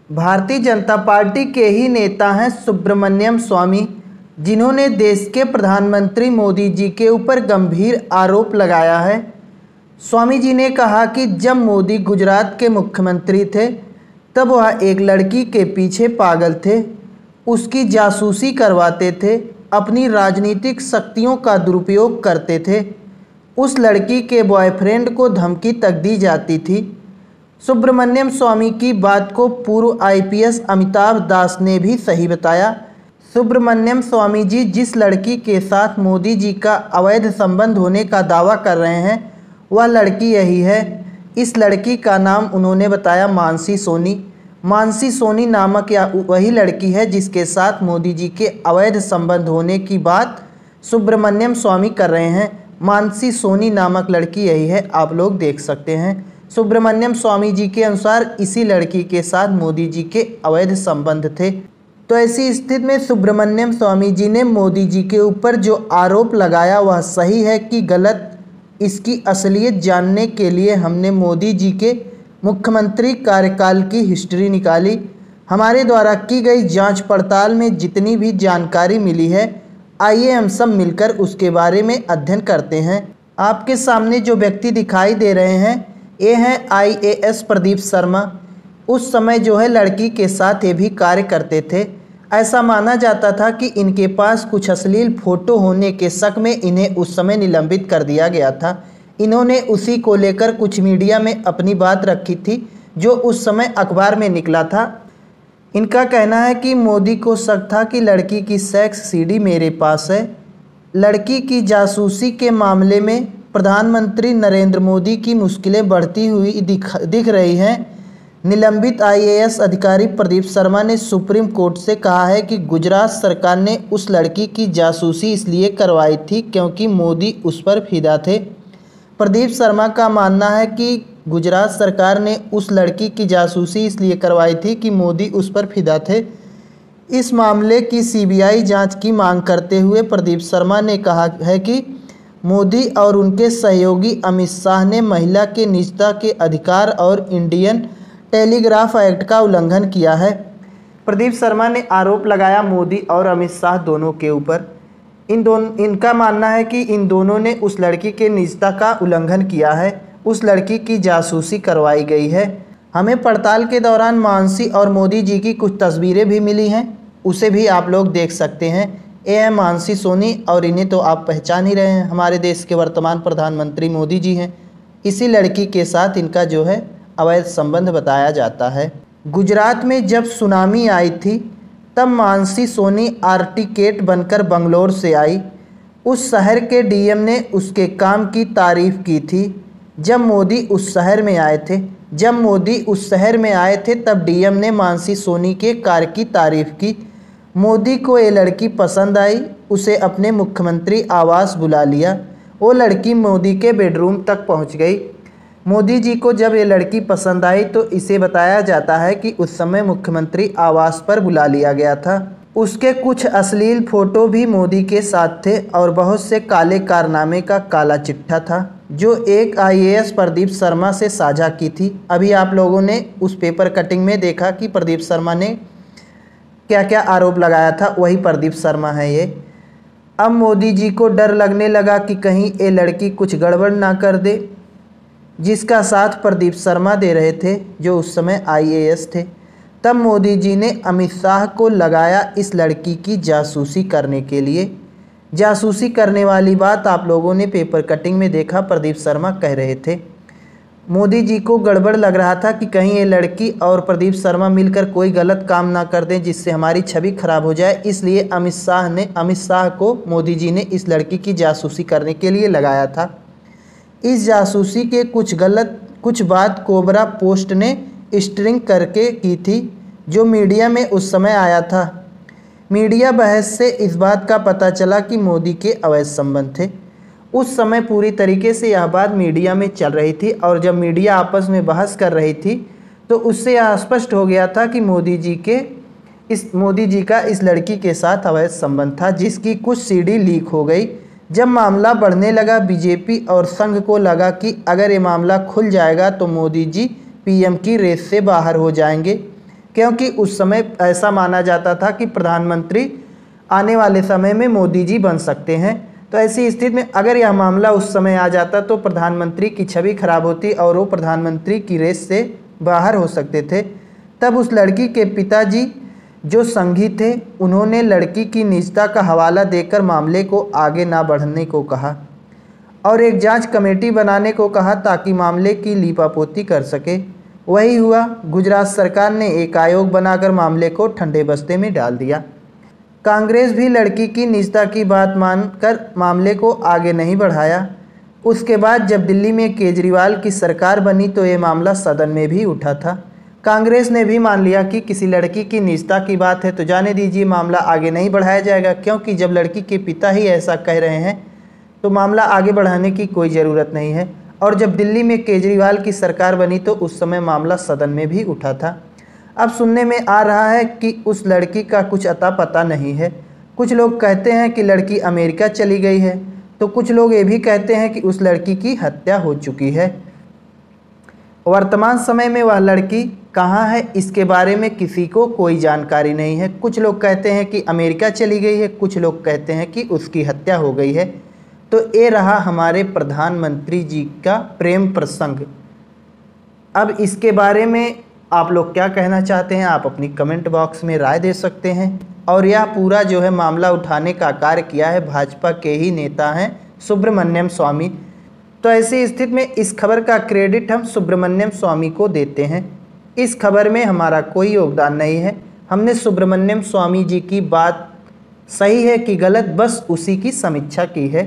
Bharatiya Janata party के ही नेता हैं सुब्रमण्यम स्वामी, जिन्होंने देश के प्रधानमंत्री मोदी जी के ऊपर गंभीर आरोप लगाया है। स्वामी जी ने कहा कि जब मोदी गुजरात के मुख्यमंत्री थे तब वह एक लड़की के पीछे पागल थे, उसकी जासूसी करवाते थे, अपनी राजनीतिक शक्तियों का दुरुपयोग करते थे। उस लड़की के बॉयफ्रेंड को धमकी तक दी जाती थी। सुब्रमण्यम स्वामी की बात को पूर्व आईपीएस अमिताभ दास ने भी सही बताया। सुब्रमण्यम स्वामी जी जिस लड़की के साथ मोदी जी का अवैध संबंध होने का दावा कर रहे हैं वह लड़की यही है। इस लड़की का नाम उन्होंने बताया मानसी सोनी। मानसी सोनी नामक या वही लड़की है जिसके साथ मोदी जी के अवैध संबंध होने की बात सुब्रमण्यम स्वामी कर रहे हैं। मानसी सोनी नामक लड़की यही है, आप लोग देख सकते हैं। सुब्रमण्यम स्वामी जी के अनुसार इसी लड़की के साथ मोदी जी के अवैध संबंध थे। तो ऐसी स्थिति में सुब्रमण्यम स्वामी जी ने मोदी जी के ऊपर जो आरोप लगाया वह सही है कि गलत, इसकी असलियत जानने के लिए हमने मोदी जी के मुख्यमंत्री कार्यकाल की हिस्ट्री निकाली। हमारे द्वारा की गई जांच पड़ताल में जितनी भी जानकारी मिली है, आइए हम सब मिलकर उसके बारे में अध्ययन करते हैं। आपके सामने जो व्यक्ति दिखाई दे रहे हैं ये हैं आईएएस प्रदीप शर्मा। उस समय जो है लड़की के साथ ये भी कार्य करते थे। ऐसा माना जाता था कि इनके पास कुछ अश्लील फोटो होने के शक में इन्हें उस समय निलंबित कर दिया गया था। इन्होंने उसी को लेकर कुछ मीडिया में अपनी बात रखी थी जो उस समय अखबार में निकला था। इनका कहना है कि मोदी को शक था कि लड़की की सेक्स सीडी मेरे पास है। लड़की की जासूसी के मामले में प्रधानमंत्री नरेंद्र मोदी की मुश्किलें बढ़ती हुई दिख रही हैं। निलंबित आईएएस अधिकारी प्रदीप शर्मा ने सुप्रीम कोर्ट से कहा है कि गुजरात सरकार ने उस लड़की की जासूसी इसलिए करवाई थी क्योंकि मोदी उस पर फिदा थे। प्रदीप शर्मा का मानना है कि गुजरात सरकार ने उस लड़की की जासूसी इसलिए करवाई थी कि मोदी उस पर फिदा थे। इस मामले की सीबीआई जांच की मांग करते हुए प्रदीप शर्मा ने कहा है कि मोदी और उनके सहयोगी अमित शाह ने महिला के निजता के अधिकार और इंडियन टेलीग्राफ एक्ट का उल्लंघन किया है। प्रदीप शर्मा ने आरोप लगाया मोदी और अमित शाह दोनों के ऊपर। इनका मानना है कि इन दोनों ने उस लड़की के निजता का उल्लंघन किया है, उस लड़की की जासूसी करवाई गई है। हमें पड़ताल के दौरान मानसी और मोदी जी की कुछ तस्वीरें भी मिली हैं, उसे भी आप लोग देख सकते हैं। ये है मानसी सोनी और इन्हें तो आप पहचान ही रहे हैं, हमारे देश के वर्तमान प्रधानमंत्री मोदी जी हैं। इसी लड़की के साथ इनका जो है अवैध संबंध बताया जाता है। गुजरात में जब सुनामी आई थी तब मानसी सोनी आर्टिकेट बनकर बंगलोर से आई। उस शहर के डीएम ने उसके काम की तारीफ की थी। जब मोदी उस शहर में आए थे तब डीएम ने मानसी सोनी के कार्य की तारीफ की। मोदी को ये लड़की पसंद आई, उसे अपने मुख्यमंत्री आवास बुला लिया। वो लड़की मोदी के बेडरूम तक पहुंच गई। मोदी जी को जब ये लड़की पसंद आई तो इसे बताया जाता है कि उस समय मुख्यमंत्री आवास पर बुला लिया गया था। उसके कुछ अश्लील फोटो भी मोदी के साथ थे और बहुत से काले कारनामे का काला चिट्ठा था जो एक आईएएस प्रदीप शर्मा से साझा की थी। अभी आप लोगों ने उस पेपर कटिंग में देखा कि प्रदीप शर्मा ने क्या क्या आरोप लगाया था, वही प्रदीप शर्मा है ये। अब मोदी जी को डर लगने लगा कि कहीं ये लड़की कुछ गड़बड़ ना कर दे, जिसका साथ प्रदीप शर्मा दे रहे थे जो उस समय आईएएस थे। तब मोदी जी ने अमित शाह को लगाया इस लड़की की जासूसी करने के लिए। जासूसी करने वाली बात आप लोगों ने पेपर कटिंग में देखा, प्रदीप शर्मा कह रहे थे। मोदी जी को गड़बड़ लग रहा था कि कहीं ये लड़की और प्रदीप शर्मा मिलकर कोई गलत काम ना कर दें जिससे हमारी छवि खराब हो जाए, इसलिए अमित शाह को मोदी जी ने इस लड़की की जासूसी करने के लिए लगाया था। इस जासूसी के कुछ बात कोबरा पोस्ट ने स्ट्रिंग करके की थी जो मीडिया में उस समय आया था। मीडिया बहस से इस बात का पता चला कि मोदी के अवैध संबंध थे। उस समय पूरी तरीके से यह बात मीडिया में चल रही थी और जब मीडिया आपस में बहस कर रही थी तो उससे यह स्पष्ट हो गया था कि मोदी जी का इस लड़की के साथ अवैध संबंध था, जिसकी कुछ सीडी लीक हो गई। जब मामला बढ़ने लगा बीजेपी और संघ को लगा कि अगर ये मामला खुल जाएगा तो मोदी जी पीएम की रेस से बाहर हो जाएंगे, क्योंकि उस समय ऐसा माना जाता था कि प्रधानमंत्री आने वाले समय में मोदी जी बन सकते हैं। तो ऐसी स्थिति में अगर यह मामला उस समय आ जाता तो प्रधानमंत्री की छवि खराब होती और वो प्रधानमंत्री की रेस से बाहर हो सकते थे। तब उस लड़की के पिताजी जो संघी थे, उन्होंने लड़की की निजता का हवाला देकर मामले को आगे ना बढ़ने को कहा और एक जांच कमेटी बनाने को कहा ताकि मामले की लीपापोती कर सके। वही हुआ। गुजरात सरकार ने एक आयोग बनाकर मामले को ठंडे बस्ते में डाल दिया। कांग्रेस भी लड़की की निजता की बात मानकर मामले को आगे नहीं बढ़ाया। उसके बाद जब दिल्ली में केजरीवाल की सरकार बनी तो ये मामला सदन में भी उठा था। कांग्रेस ने भी मान लिया कि किसी लड़की की निजता की बात है तो जाने दीजिए, मामला आगे नहीं बढ़ाया जाएगा, क्योंकि जब लड़की के पिता ही ऐसा कह रहे हैं तो मामला आगे बढ़ाने की कोई ज़रूरत नहीं है। और जब दिल्ली में केजरीवाल की सरकार बनी तो उस समय मामला सदन में भी उठा था। अब सुनने में आ रहा है कि उस लड़की का कुछ अता पता नहीं है। कुछ लोग कहते हैं कि लड़की अमेरिका चली गई है, तो कुछ लोग ये भी कहते हैं कि उस लड़की की हत्या हो चुकी है। वर्तमान समय में वह लड़की कहाँ है, इसके बारे में किसी को कोई जानकारी नहीं है। कुछ लोग कहते हैं कि अमेरिका चली गई है, कुछ लोग कहते हैं कि उसकी हत्या हो गई है। तो ये रहा हमारे प्रधानमंत्री जी का प्रेम प्रसंग। अब इसके बारे में आप लोग क्या कहना चाहते हैं, आप अपनी कमेंट बॉक्स में राय दे सकते हैं। और यह पूरा जो है मामला उठाने का कार्य किया है भाजपा के ही नेता हैं सुब्रमण्यम स्वामी। तो ऐसी स्थिति में इस खबर का क्रेडिट हम सुब्रमण्यम स्वामी को देते हैं। इस खबर में हमारा कोई योगदान नहीं है। हमने सुब्रमण्यम स्वामी जी की बात सही है कि गलत, बस उसी की समीक्षा की है।